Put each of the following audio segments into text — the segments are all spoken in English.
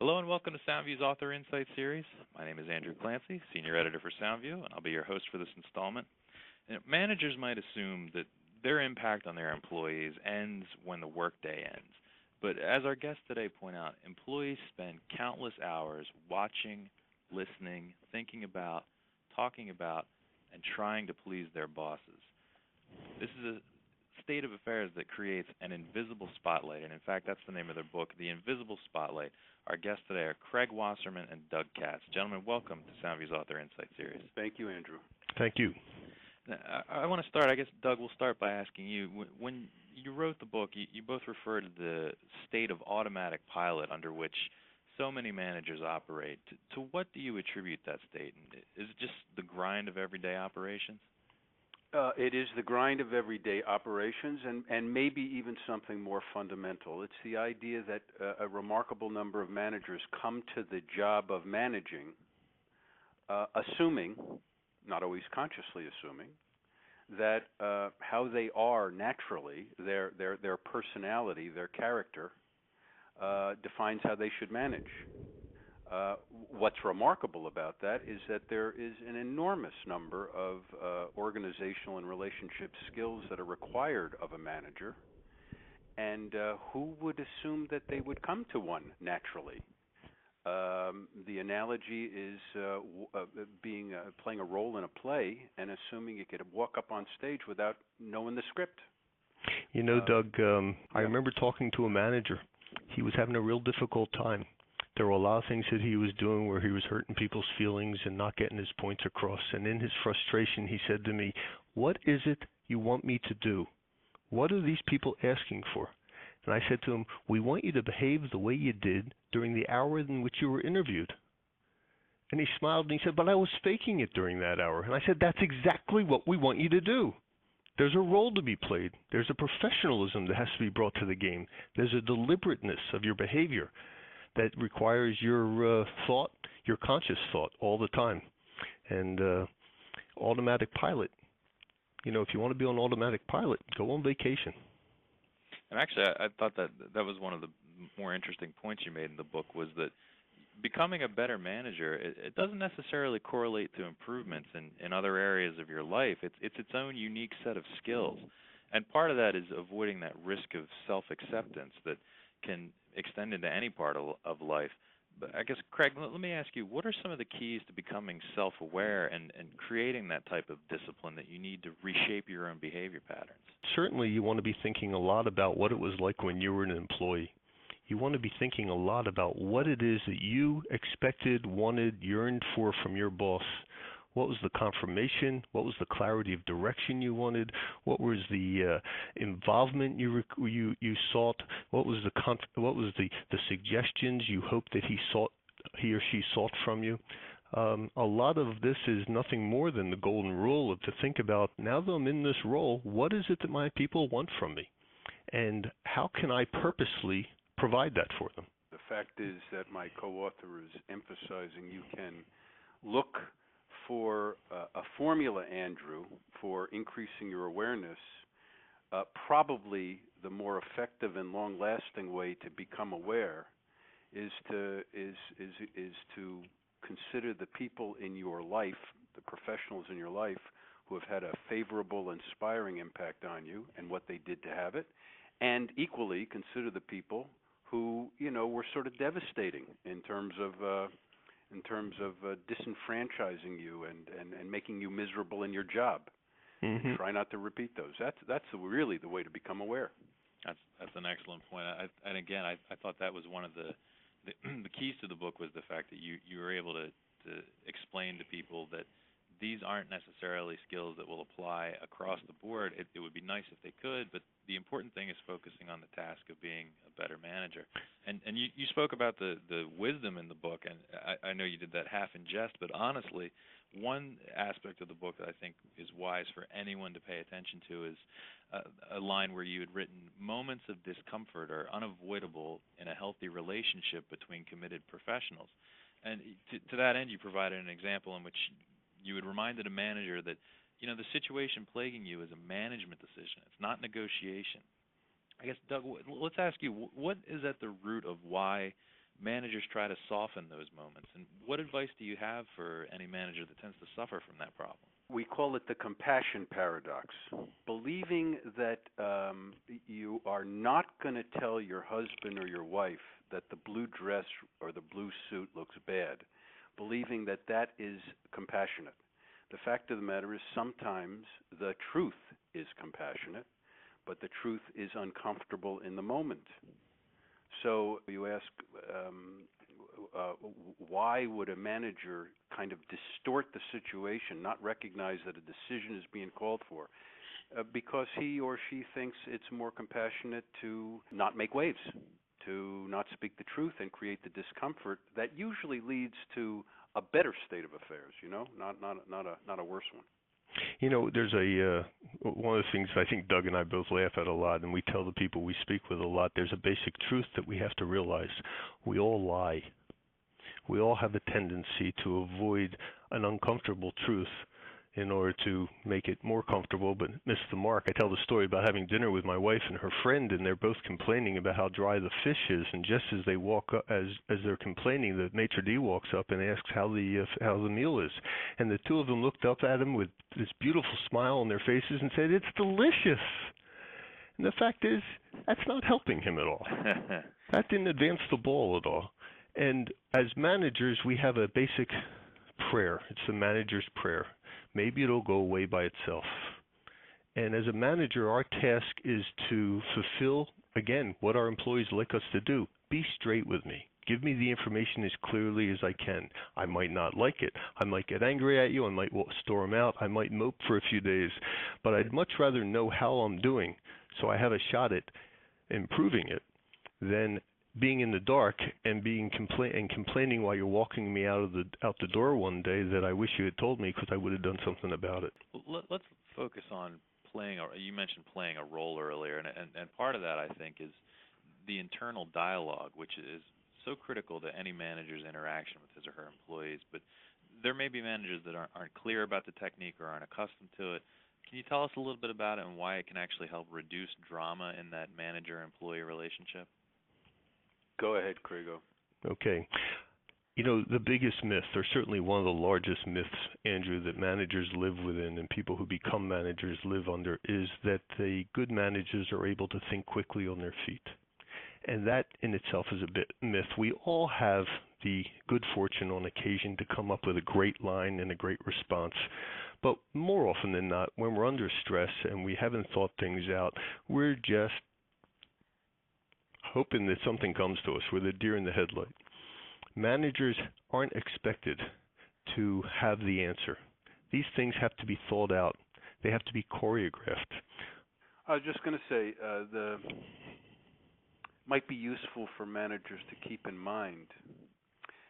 Hello and welcome to SoundView's Author Insight Series. My name is Andrew Clancy, Senior Editor for SoundView, and I'll be your host for this installment. Managers might assume that their impact on their employees ends when the workday ends. But as our guests today point out, employees spend countless hours watching, listening, thinking about, talking about, and trying to please their bosses. This is a state of affairs that creates an invisible spotlight, and in fact, that's the name of their book, The Invisible Spotlight. Our guests today are Craig Wasserman and Doug Katz. Gentlemen, welcome to SoundView's Author Insight Series. Thank you, Andrew. Thank you. Now, I want to start, I guess, Doug, we'll start by asking you, when you wrote the book, you both referred to the state of automatic pilot under which so many managers operate. To what do you attribute that state? Is it just the grind of everyday operations? It is the grind of everyday operations and maybe even something more fundamental. It's the idea that a remarkable number of managers come to the job of managing assuming, not always consciously assuming, that how they are naturally, their personality, their character, defines how they should manage. What's remarkable about that is that there is an enormous number of organizational and relationship skills that are required of a manager, and who would assume that they would come to one naturally? The analogy is playing a role in a play and assuming you could walk up on stage without knowing the script. You know, Doug, I remember talking to a manager. He was having a real difficult time. There were a lot of things that he was doing where he was hurting people's feelings and not getting his points across. And in his frustration, he said to me, "What is it you want me to do? What are these people asking for?" And I said to him, "We want you to behave the way you did during the hour in which you were interviewed." And he smiled and he said, "But I was faking it during that hour." And I said, "That's exactly what we want you to do. There's a role to be played. There's a professionalism that has to be brought to the game. There's a deliberateness of your behavior that requires your thought, your conscious thought all the time. And automatic pilot, you know, if you want to be on automatic pilot, go on vacation." And actually, I thought that was one of the more interesting points you made in the book, was that becoming a better manager, it doesn't necessarily correlate to improvements in other areas of your life. It's its own unique set of skills. And part of that is avoiding that risk of self-acceptance that can extend into any part of life. But I guess, Craig, let me ask you, what are some of the keys to becoming self-aware and creating that type of discipline that you need to reshape your own behavior patterns? Certainly, you want to be thinking a lot about what it was like when you were an employee. You want to be thinking a lot about what it is that you expected, wanted, yearned for from your boss. What was the confirmation? What was the clarity of direction you wanted? What was the involvement you sought? What was the suggestions you hoped that he or she sought from you? A lot of this is nothing more than the golden rule of to think about, now that I'm in this role, what is it that my people want from me? And how can I purposely provide that for them? The fact is that my co-author is emphasizing you can look for a formula, Andrew, for increasing your awareness. Probably the more effective and long-lasting way to become aware is to consider the people in your life, the professionals in your life, who have had a favorable, inspiring impact on you and what they did to have it, and equally consider the people who, you know, were sort of devastating in terms of disenfranchising you and making you miserable in your job. Mm-hmm. Try not to repeat those. That's really the way to become aware. That's an excellent point. And again, I thought that was one of the keys to the book, was the fact that you were able to explain to people that these aren't necessarily skills that will apply across the board. It would be nice if they could, but the important thing is focusing on the task of being a better manager. And you spoke about the wisdom in the book, and I know you did that half in jest, but honestly, one aspect of the book that I think is wise for anyone to pay attention to is a line where you had written, "Moments of discomfort are unavoidable in a healthy relationship between committed professionals." And to that end, you provided an example in which you had reminded a manager that, you know, the situation plaguing you is a management decision. It's not negotiation. I guess, Doug, let's ask you, what is at the root of why managers try to soften those moments. And what advice do you have for any manager that tends to suffer from that problem? We call it the compassion paradox. Believing that you are not going to tell your husband or your wife that the blue dress or the blue suit looks bad. Believing that that is compassionate. The fact of the matter is sometimes the truth is compassionate, but the truth is uncomfortable in the moment. So you ask, why would a manager kind of distort the situation, not recognize that a decision is being called for? Because he or she thinks it's more compassionate to not make waves, to not speak the truth and create the discomfort that usually leads to a better state of affairs, not a worse one. There's one of the things I think Doug and I both laugh at a lot, and we tell the people we speak with a lot, there's a basic truth that we have to realize. We all lie. We all have a tendency to avoid an uncomfortable truth in order to make it more comfortable, but miss the mark. I tell the story about having dinner with my wife and her friend, and they're both complaining about how dry the fish is. And just as they walk up, as they're complaining, the maitre d' walks up and asks how the meal is. And the two of them looked up at him with this beautiful smile on their faces and said, "It's delicious." And the fact is, that's not helping him at all. That didn't advance the ball at all. And as managers, we have a basic prayer. It's the manager's prayer. Maybe it'll go away by itself. And as a manager, our task is to fulfill, again, what our employees like us to do. Be straight with me. Give me the information as clearly as I can. I might not like it. I might get angry at you. I might storm out. I might mope for a few days. But I'd much rather know how I'm doing so I have a shot at improving it than being in the dark and complaining while you're walking me out the door one day that I wish you had told me because I would have done something about it. Let's focus on you mentioned playing a role earlier, and part of that, I think, is the internal dialogue, which is so critical to any manager's interaction with his or her employees. But there may be managers that aren't clear about the technique or aren't accustomed to it. Can you tell us a little bit about it and why it can actually help reduce drama in that manager-employee relationship? Go ahead, Krigo. Okay. The biggest myth, or certainly one of the largest myths, Andrew, that managers live within and people who become managers live under is that the good managers are able to think quickly on their feet. And that in itself is a bit myth. We all have the good fortune on occasion to come up with a great line and a great response. But more often than not, when we're under stress and we haven't thought things out, we're just hoping that something comes to us with a deer in the headlight. Managers aren't expected to have the answer. These things have to be thought out. They have to be choreographed. I was just going to say, might be useful for managers to keep in mind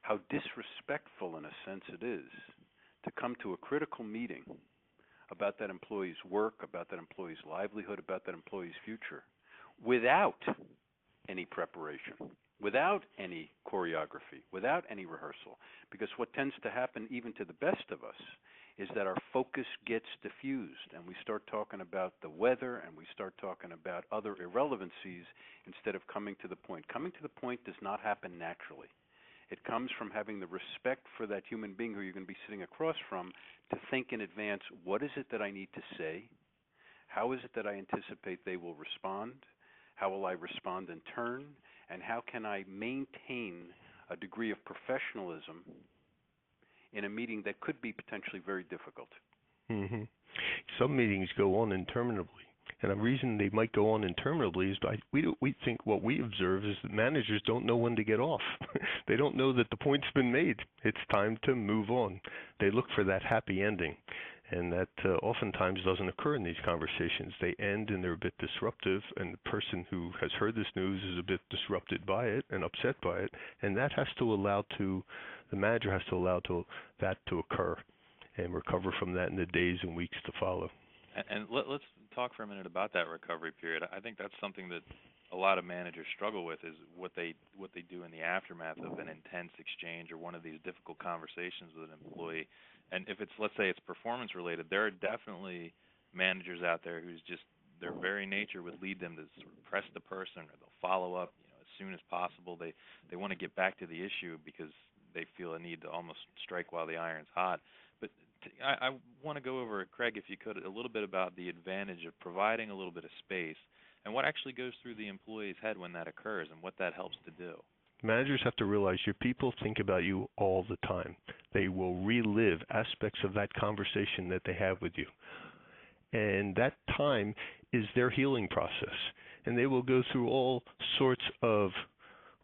how disrespectful, in a sense, it is to come to a critical meeting about that employee's work, about that employee's livelihood, about that employee's future, without any preparation, without any choreography, without any rehearsal. Because what tends to happen even to the best of us is that our focus gets diffused and we start talking about the weather and we start talking about other irrelevancies instead of coming to the point. Coming to the point does not happen naturally. It comes from having the respect for that human being who you're going to be sitting across from to think in advance, what is it that I need to say? How is it that I anticipate they will respond? How will I respond in turn? And how can I maintain a degree of professionalism in a meeting that could be potentially very difficult? Mm-hmm. Some meetings go on interminably. And the reason they might go on interminably is we think what we observe is that managers don't know when to get off. They don't know that the point's been made. It's time to move on. They look for that happy ending. And that oftentimes doesn't occur in these conversations. They end and they're a bit disruptive, and the person who has heard this news is a bit disrupted by it and upset by it, and that has to the manager has to allow that to occur and recover from that in the days and weeks to follow. And let's talk for a minute about that recovery period. I think that's something that a lot of managers struggle with, is what they do in the aftermath of an intense exchange or one of these difficult conversations with an employee. And if let's say it's performance related, there are definitely managers out there whose just their very nature would lead them to sort of press the person, or they'll follow up, as soon as possible. They want to get back to the issue because they feel a need to almost strike while the iron's hot. But I want to go over, Craig, if you could, a little bit about the advantage of providing a little bit of space and what actually goes through the employee's head when that occurs and what that helps to do. Managers have to realize your people think about you all the time. They will relive aspects of that conversation that they have with you. And that time is their healing process. And they will go through all sorts of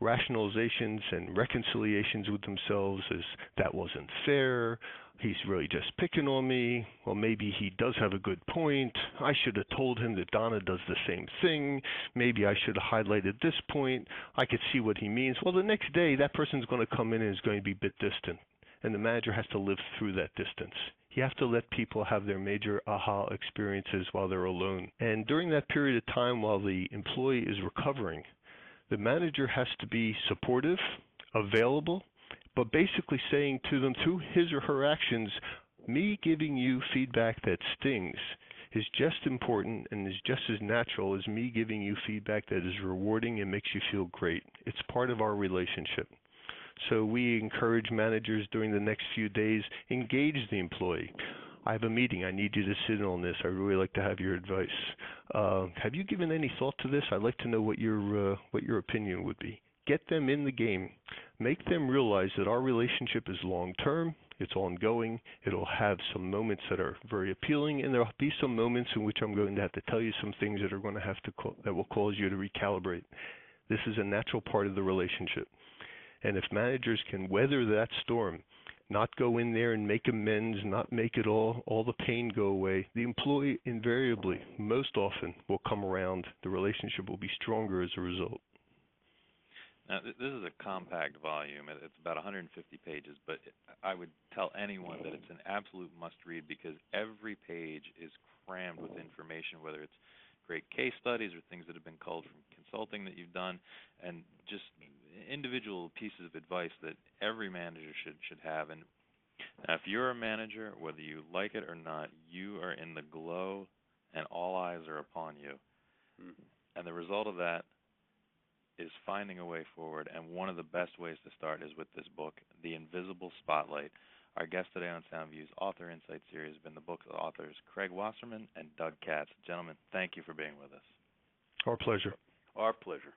rationalizations and reconciliations with themselves as that wasn't fair, he's really just picking on me, well maybe he does have a good point, I should have told him that Donna does the same thing, maybe I should have highlighted this point, I could see what he means. Well, the next day that person's going to come in and is going to be a bit distant, and the manager has to live through that distance. You have to let people have their major aha experiences while they're alone. And during that period of time while the employee is recovering, the manager has to be supportive, available, but basically saying to them through his or her actions, me giving you feedback that stings is just important and is just as natural as me giving you feedback that is rewarding and makes you feel great. It's part of our relationship. So we encourage managers during the next few days, engage the employee. I have a meeting. I need you to sit in on this. I'd really like to have your advice. Have you given any thought to this? I'd like to know what your opinion would be. Get them in the game. Make them realize that our relationship is long-term. It's ongoing. It'll have some moments that are very appealing, and there'll be some moments in which I'm going to have to tell you some things that are going to have to that will cause you to recalibrate. This is a natural part of the relationship. And if managers can weather that storm, not go in there and make amends, not make it all the pain go away, the employee invariably, most often, will come around. The relationship will be stronger as a result. Now, this is a compact volume. It's about 150 pages, but I would tell anyone that it's an absolute must-read because every page is crammed with information, whether it's great case studies or things that have been culled from consulting that you've done, and just individual pieces of advice that every manager should have. And if you're a manager, whether you like it or not, you are in the glow and all eyes are upon you. Mm-hmm. And the result of that is finding a way forward, and one of the best ways to start is with this book, The Invisible Spotlight. Our guest today on SoundView's Author Insight series has been the book's authors, Craig Wasserman and Doug Katz. Gentlemen, thank you for being with us. Our pleasure. Our pleasure.